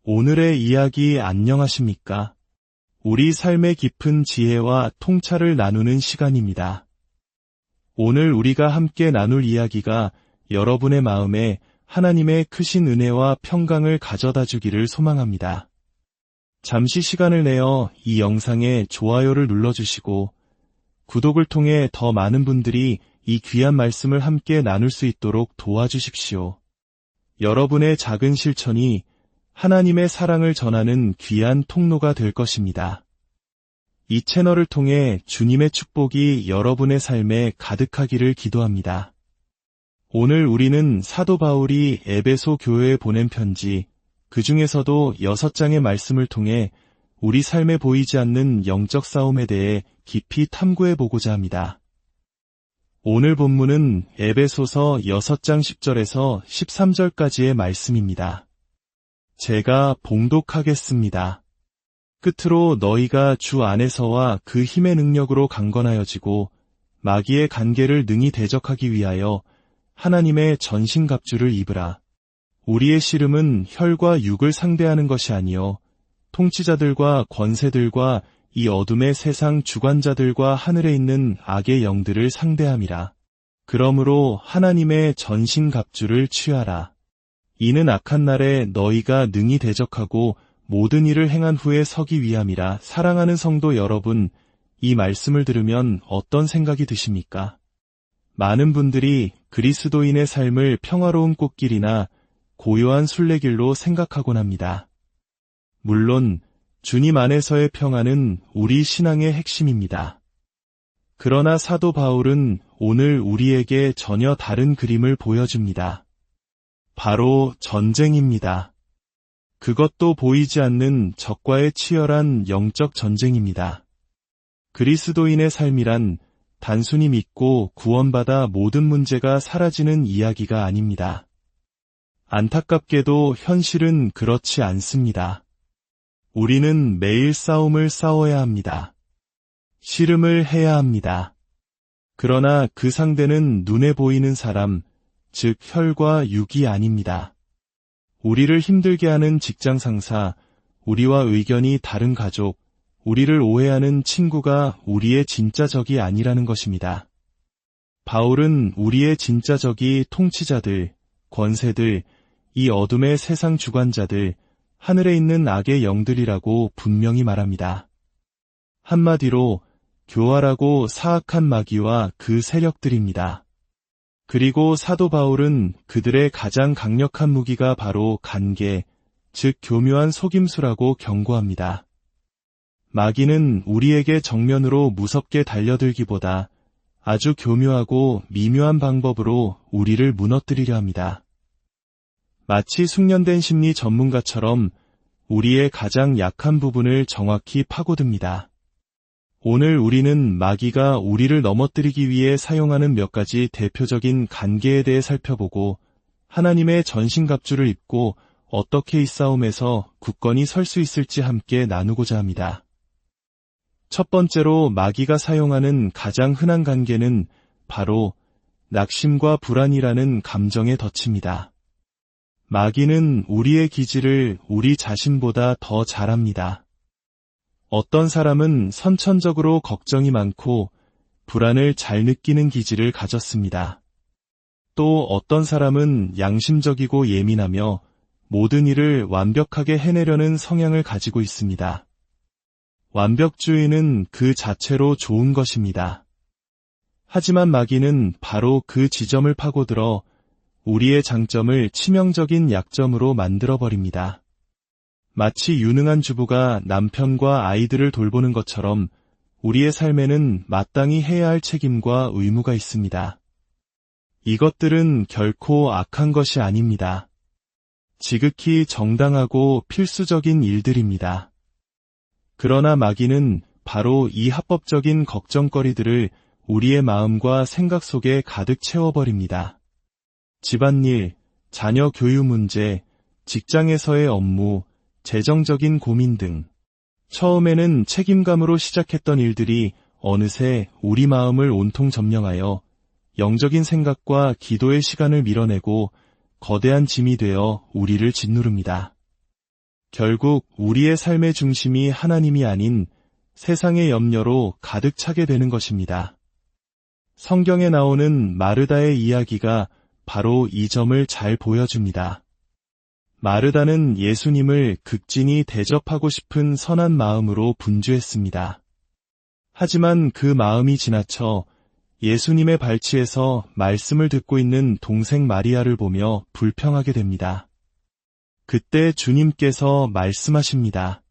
오늘의 이야기 안녕하십니까? 우리 삶의 깊은 지혜와 통찰을 나누는 시간입니다. 오늘 우리가 함께 나눌 이야기가 여러분의 마음에 하나님의 크신 은혜와 평강을 가져다 주기를 소망합니다. 잠시 시간을 내어 이 영상에 좋아요를 눌러주시고 구독을 통해 더 많은 분들이 이 귀한 말씀을 함께 나눌 수 있도록 도와주십시오. 여러분의 작은 실천이 하나님의 사랑을 전하는 귀한 통로가 될 것입니다. 이 채널을 통해 주님의 축복이 여러분의 삶에 가득하기를 기도합니다. 오늘 우리는 사도 바울이 에베소 교회에 보낸 편지, 그 중에서도 6장의 말씀을 통해 우리 삶에 보이지 않는 영적 싸움에 대해 깊이 탐구해 보고자 합니다. 오늘 본문은 에베소서 6장 10절에서 13절까지의 말씀입니다. 제가 봉독하겠습니다. 끝으로 너희가 주 안에서와 그 힘의 능력으로 강건하여지고 마귀의 간계를 능히 대적하기 위하여 하나님의 전신갑주를 입으라. 우리의 씨름은 혈과 육을 상대하는 것이 아니요 통치자들과 권세들과 이 어둠의 세상 주관자들과 하늘에 있는 악의 영들을 상대함이라. 그러므로 하나님의 전신갑주를 취하라. 이는 악한 날에 너희가 능히 대적하고 모든 일을 행한 후에 서기 위함이라. 사랑하는 성도 여러분, 이 말씀을 들으면 어떤 생각이 드십니까? 많은 분들이 그리스도인의 삶을 평화로운 꽃길이나 고요한 순례길로 생각하곤 합니다. 물론 주님 안에서의 평안은 우리 신앙의 핵심입니다. 그러나 사도 바울은 오늘 우리에게 전혀 다른 그림을 보여줍니다. 바로 전쟁입니다. 그것도 보이지 않는 적과의 치열한 영적 전쟁입니다. 그리스도인의 삶이란 단순히 믿고 구원받아 모든 문제가 사라지는 이야기가 아닙니다. 안타깝게도 현실은 그렇지 않습니다. 우리는 매일 싸움을 싸워야 합니다. 씨름을 해야 합니다. 그러나 그 상대는 눈에 보이는 사람, 즉 혈과 육이 아닙니다. 우리를 힘들게 하는 직장 상사, 우리와 의견이 다른 가족, 우리를 오해하는 친구가 우리의 진짜 적이 아니라는 것입니다. 바울은 우리의 진짜 적이 통치자들, 권세들, 이 어둠의 세상 주관자들, 하늘에 있는 악의 영들이라고 분명히 말합니다. 한마디로 교활하고 사악한 마귀와 그 세력들입니다. 그리고 사도 바울은 그들의 가장 강력한 무기가 바로 간계, 즉 교묘한 속임수라고 경고합니다. 마귀는 우리에게 정면으로 무섭게 달려들기보다 아주 교묘하고 미묘한 방법으로 우리를 무너뜨리려 합니다. 마치 숙련된 심리 전문가처럼 우리의 가장 약한 부분을 정확히 파고듭니다. 오늘 우리는 마귀가 우리를 넘어뜨리기 위해 사용하는 몇 가지 대표적인 간계에 대해 살펴보고 하나님의 전신갑주를 입고 어떻게 이 싸움에서 굳건히 설 수 있을지 함께 나누고자 합니다. 첫 번째로 마귀가 사용하는 가장 흔한 간계는 바로 낙심과 불안이라는 감정의 덫입니다. 마귀는 우리의 기질을 우리 자신보다 더 잘 압니다. 어떤 사람은 선천적으로 걱정이 많고 불안을 잘 느끼는 기질을 가졌습니다. 또 어떤 사람은 양심적이고 예민하며 모든 일을 완벽하게 해내려는 성향을 가지고 있습니다. 완벽주의는 그 자체로 좋은 것입니다. 하지만 마귀는 바로 그 지점을 파고들어 우리의 장점을 치명적인 약점으로 만들어버립니다. 마치 유능한 주부가 남편과 아이들을 돌보는 것처럼 우리의 삶에는 마땅히 해야 할 책임과 의무가 있습니다. 이것들은 결코 악한 것이 아닙니다. 지극히 정당하고 필수적인 일들입니다. 그러나 마귀는 바로 이 합법적인 걱정거리들을 우리의 마음과 생각 속에 가득 채워버립니다. 집안일, 자녀 교육 문제, 직장에서의 업무, 재정적인 고민 등 처음에는 책임감으로 시작했던 일들이 어느새 우리 마음을 온통 점령하여 영적인 생각과 기도의 시간을 밀어내고 거대한 짐이 되어 우리를 짓누릅니다. 결국 우리의 삶의 중심이 하나님이 아닌 세상의 염려로 가득 차게 되는 것입니다. 성경에 나오는 마르다의 이야기가 바로 이 점을 잘 보여줍니다. 마르다는 예수님을 극진히 대접하고 싶은 선한 마음으로 분주했습니다. 하지만 그 마음이 지나쳐 예수님의 발치에서 말씀을 듣고 있는 동생 마리아를 보며 불평하게 됩니다. 그때 주님께서 말씀하십니다.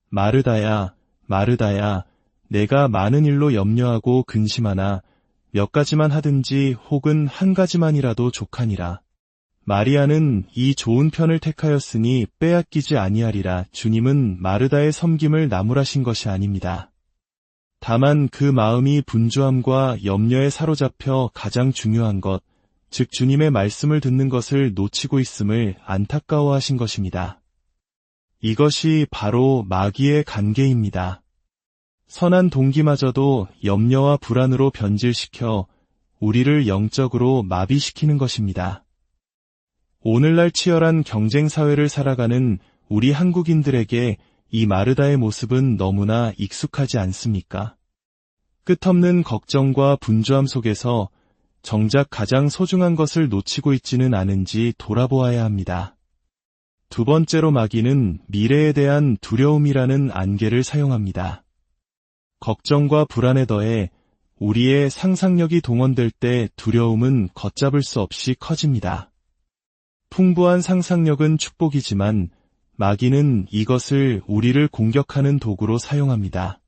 마르다야, 마르다야, 내가 많은 일로 염려하고 근심하나 몇 가지만 하든지 혹은 한 가지만이라도 족하니라. 마리아는 이 좋은 편을 택하였으니 빼앗기지 아니하리라. 주님은 마르다의 섬김을 나무라신 것이 아닙니다. 다만 그 마음이 분주함과 염려에 사로잡혀 가장 중요한 것, 즉 주님의 말씀을 듣는 것을 놓치고 있음을 안타까워하신 것입니다. 이것이 바로 마귀의 관계입니다. 선한 동기마저도 염려와 불안으로 변질시켜 우리를 영적으로 마비시키는 것입니다. 오늘날 치열한 경쟁 사회를 살아가는 우리 한국인들에게 이 마르다의 모습은 너무나 익숙하지 않습니까? 끝없는 걱정과 분주함 속에서 정작 가장 소중한 것을 놓치고 있지는 않은지 돌아보아야 합니다. 두 번째로 마귀는 미래에 대한 두려움이라는 안개를 사용합니다. 걱정과 불안에 더해 우리의 상상력이 동원될 때 두려움은 걷잡을 수 없이 커집니다. 풍부한 상상력은 축복이지만 마귀는 이것을 우리를 공격하는 도구로 사용합니다.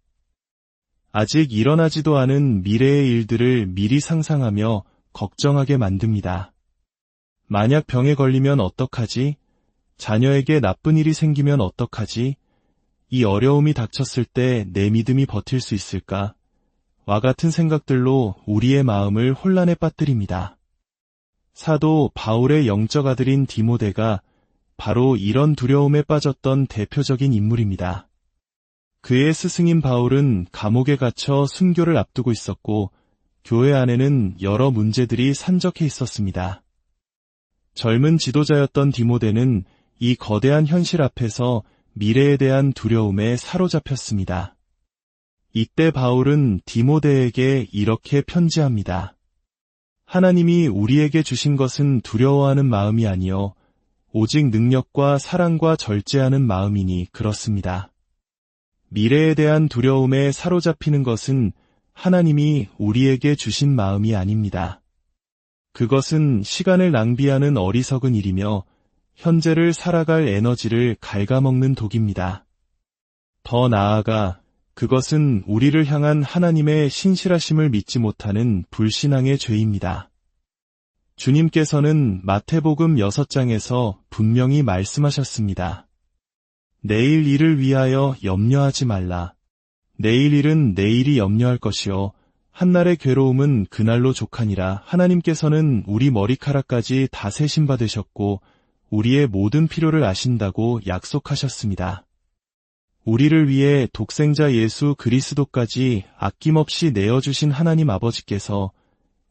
아직 일어나지도 않은 미래의 일들을 미리 상상하며 걱정하게 만듭니다. 만약 병에 걸리면 어떡하지? 자녀에게 나쁜 일이 생기면 어떡하지? 이 어려움이 닥쳤을 때 내 믿음이 버틸 수 있을까? 와 같은 생각들로 우리의 마음을 혼란에 빠뜨립니다. 사도 바울의 영적 아들인 디모데가 바로 이런 두려움에 빠졌던 대표적인 인물입니다. 그의 스승인 바울은 감옥에 갇혀 순교를 앞두고 있었고 교회 안에는 여러 문제들이 산적해 있었습니다. 젊은 지도자였던 디모데는 이 거대한 현실 앞에서 미래에 대한 두려움에 사로잡혔습니다. 이때 바울은 디모데에게 이렇게 편지합니다. 하나님이 우리에게 주신 것은 두려워하는 마음이 아니요 오직 능력과 사랑과 절제하는 마음이니 그렇습니다. 미래에 대한 두려움에 사로잡히는 것은 하나님이 우리에게 주신 마음이 아닙니다. 그것은 시간을 낭비하는 어리석은 일이며 현재를 살아갈 에너지를 갉아먹는 독입니다. 더 나아가 그것은 우리를 향한 하나님의 신실하심을 믿지 못하는 불신앙의 죄입니다. 주님께서는 마태복음 6장에서 분명히 말씀하셨습니다. 내일 일을 위하여 염려하지 말라. 내일 일은 내일이 염려할 것이요 한날의 괴로움은 그날로 족하니라. 하나님께서는 우리 머리카락까지 다 세신 바 되셨고 우리의 모든 필요를 아신다고 약속하셨습니다. 우리를 위해 독생자 예수 그리스도까지 아낌없이 내어주신 하나님 아버지께서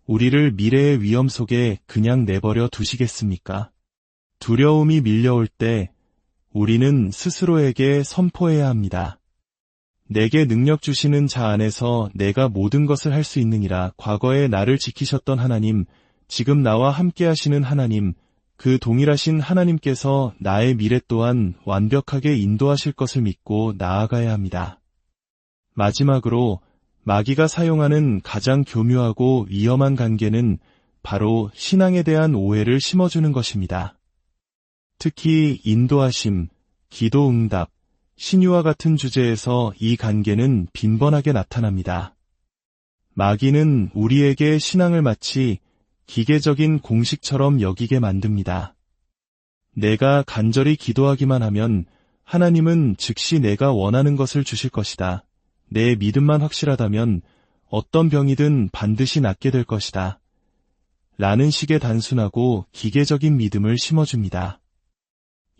우리를 미래의 위험 속에 그냥 내버려 두시겠습니까? 두려움이 밀려올 때 우리는 스스로에게 선포해야 합니다. 내게 능력 주시는 자 안에서 내가 모든 것을 할 수 있느니라. 과거에 나를 지키셨던 하나님, 지금 나와 함께 하시는 하나님, 그 동일하신 하나님께서 나의 미래 또한 완벽하게 인도하실 것을 믿고 나아가야 합니다. 마지막으로 마귀가 사용하는 가장 교묘하고 위험한 관계는 바로 신앙에 대한 오해를 심어주는 것입니다. 특히 인도하심, 기도 응답, 신유와 같은 주제에서 이 관계는 빈번하게 나타납니다. 마귀는 우리에게 신앙을 마치 기계적인 공식처럼 여기게 만듭니다. 내가 간절히 기도하기만 하면 하나님은 즉시 내가 원하는 것을 주실 것이다. 내 믿음만 확실하다면 어떤 병이든 반드시 낫게 될 것이다. 라는 식의 단순하고 기계적인 믿음을 심어줍니다.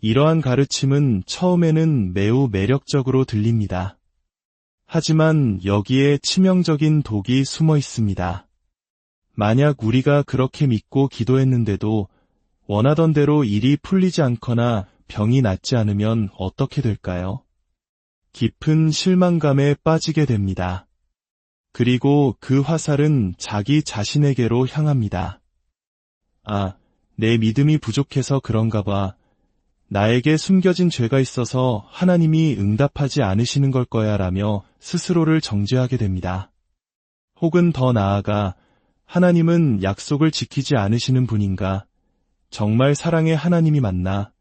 이러한 가르침은 처음에는 매우 매력적으로 들립니다. 하지만 여기에 치명적인 독이 숨어 있습니다. 만약 우리가 그렇게 믿고 기도했는데도 원하던 대로 일이 풀리지 않거나 병이 낫지 않으면 어떻게 될까요? 깊은 실망감에 빠지게 됩니다. 그리고 그 화살은 자기 자신에게로 향합니다. 아, 내 믿음이 부족해서 그런가 봐. 나에게 숨겨진 죄가 있어서 하나님이 응답하지 않으시는 걸 거야 라며 스스로를 정죄하게 됩니다. 혹은 더 나아가 하나님은 약속을 지키지 않으시는 분인가? 정말 사랑의 하나님이 맞나?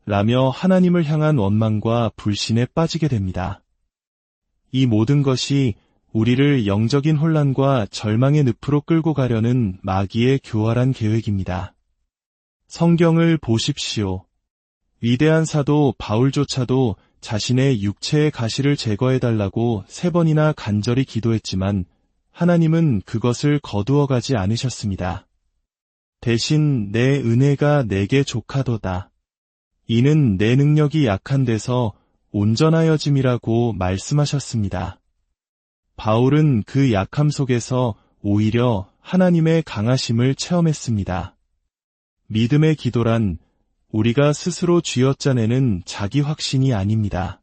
라며 하나님을 향한 원망과 불신에 빠지게 됩니다. 이 모든 것이 우리를 영적인 혼란과 절망의 늪으로 끌고 가려는 마귀의 교활한 계획입니다. 성경을 보십시오. 위대한 사도 바울조차도 자신의 육체의 가시를 제거해달라고 3번이나 간절히 기도했지만 하나님은 그것을 거두어가지 않으셨습니다. 대신 내 은혜가 내게 족하도다. 이는 내 능력이 약한 데서 온전하여짐이라고 말씀하셨습니다. 바울은 그 약함 속에서 오히려 하나님의 강하심을 체험했습니다. 믿음의 기도란 우리가 스스로 쥐어짜내는 자기 확신이 아닙니다.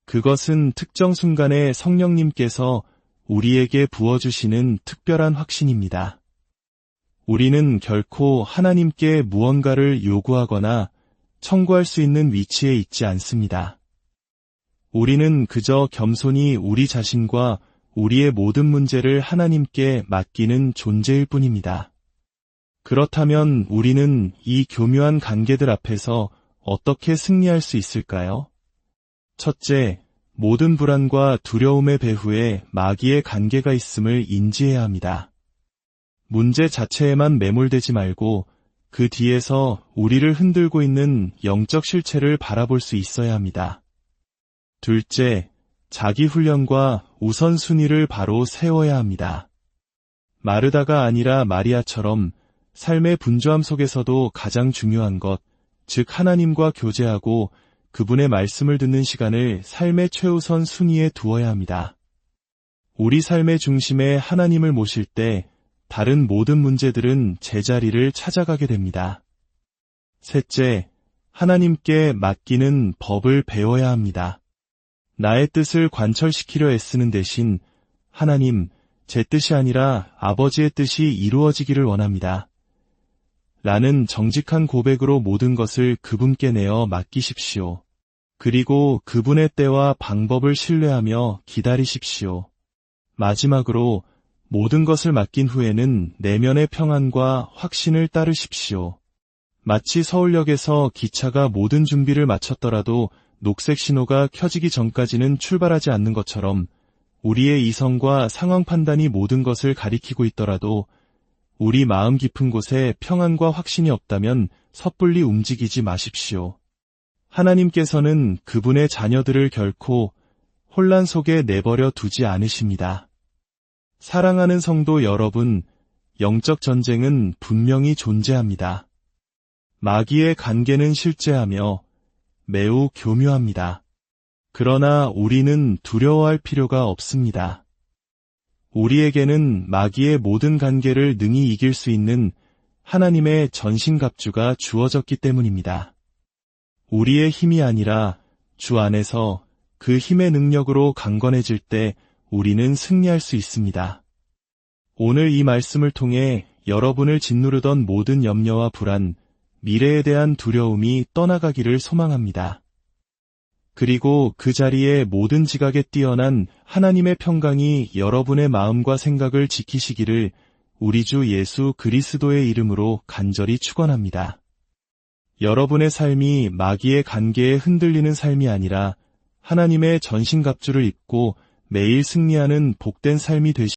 그것은 특정 순간에 성령님께서 우리에게 부어주시는 특별한 확신입니다. 우리는 결코 하나님께 무언가를 요구하거나 청구할 수 있는 위치에 있지 않습니다. 우리는 그저 겸손히 우리 자신과 우리의 모든 문제를 하나님께 맡기는 존재일 뿐입니다. 그렇다면 우리는 이 교묘한 관계들 앞에서 어떻게 승리할 수 있을까요? 첫째, 모든 불안과 두려움의 배후에 마귀의 관계가 있음을 인지해야 합니다. 문제 자체에만 매몰되지 말고 그 뒤에서 우리를 흔들고 있는 영적 실체를 바라볼 수 있어야 합니다. 둘째, 자기 훈련과 우선순위를 바로 세워야 합니다. 마르다가 아니라 마리아처럼 삶의 분주함 속에서도 가장 중요한 것, 즉 하나님과 교제하고 그분의 말씀을 듣는 시간을 삶의 최우선 순위에 두어야 합니다. 우리 삶의 중심에 하나님을 모실 때 다른 모든 문제들은 제자리를 찾아가게 됩니다. 셋째, 하나님께 맡기는 법을 배워야 합니다. 나의 뜻을 관철시키려 애쓰는 대신 하나님, 제 뜻이 아니라 아버지의 뜻이 이루어지기를 원합니다. 라는 정직한 고백으로 모든 것을 그분께 내어 맡기십시오. 그리고 그분의 때와 방법을 신뢰하며 기다리십시오. 마지막으로 모든 것을 맡긴 후에는 내면의 평안과 확신을 따르십시오. 마치 서울역에서 기차가 모든 준비를 마쳤더라도 녹색 신호가 켜지기 전까지는 출발하지 않는 것처럼 우리의 이성과 상황 판단이 모든 것을 가리키고 있더라도 우리 마음 깊은 곳에 평안과 확신이 없다면 섣불리 움직이지 마십시오. 하나님께서는 그분의 자녀들을 결코 혼란 속에 내버려 두지 않으십니다. 사랑하는 성도 여러분, 영적 전쟁은 분명히 존재합니다. 마귀의 관계는 실제하며 매우 교묘합니다. 그러나 우리는 두려워할 필요가 없습니다. 우리에게는 마귀의 모든 관계를 능히 이길 수 있는 하나님의 전신갑주가 주어졌기 때문입니다. 우리의 힘이 아니라 주 안에서 그 힘의 능력으로 강건해질 때 우리는 승리할 수 있습니다. 오늘 이 말씀을 통해 여러분을 짓누르던 모든 염려와 불안, 미래에 대한 두려움이 떠나가기를 소망합니다. 그리고 그 자리에 모든 지각에 뛰어난 하나님의 평강이 여러분의 마음과 생각을 지키시기를 우리 주 예수 그리스도의 이름으로 간절히 축원합니다. 여러분의 삶이 마귀의 관계에 흔들리는 삶이 아니라 하나님의 전신갑주를 입고 매일 승리하는 복된 삶이 되시기를